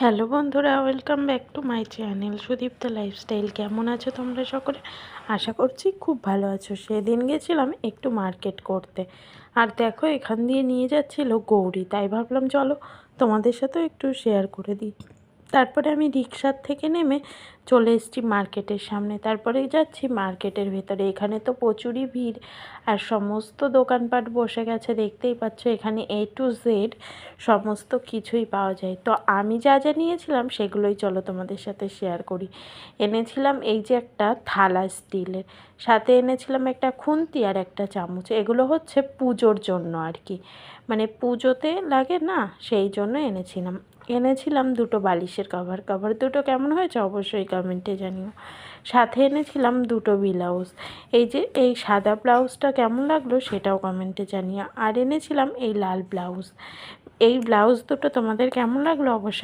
Hello বন্ধুরা, welcome back to my channel Sudipta lifestyle. কেমন আছো তোমরা সকলে? আশা করছি খুব ভালো আছো। সেদিন গেছিলাম একটু মার্কেট করতে, আর দেখো এখান দিয়ে নিয়ে যাচ্ছিল গৌরী, তাই ভাবলাম চলো তোমাদের সাথেও একটু শেয়ার করে দিই। তারপরে আমি রিক্সার থেকে নেমে চলে এসেছি মার্কেটের সামনে। তারপরে যাচ্ছি মার্কেটের ভেতরে। এখানে তো প্রচুরই ভিড়, আর সমস্ত দোকানপাট বসে গেছে। দেখতেই পাচ্ছ এখানে A to Z সমস্ত কিছুই পাওয়া যায়। তো আমি যা যা নিয়েছিলাম সেগুলোই চলো তোমাদের সাথে শেয়ার করি। এনেছিলাম এই যে একটা থালা স্টিলের, সাথে এনেছিলাম একটা খুন্তি আর একটা চামচ। এগুলো হচ্ছে পুজোর জন্য আর কি, মানে পুজোতে লাগে না, সেই জন্য এনেছিলাম দুটো বালিশের কভার দুটো কেমন হয়েছে অবশ্যই কমেন্টে জানিও। সাথে এনেছিলাম দুটো ব্লাউজ। এই যে এই সাদা ব্লাউজটা কেমন লাগলো সেটাও কমেন্টে জানিও। আর এনেছিলাম এই লাল ব্লাউজ। এই ব্লাউজ দুটো তোমাদের কেমন লাগলো অবশ্যই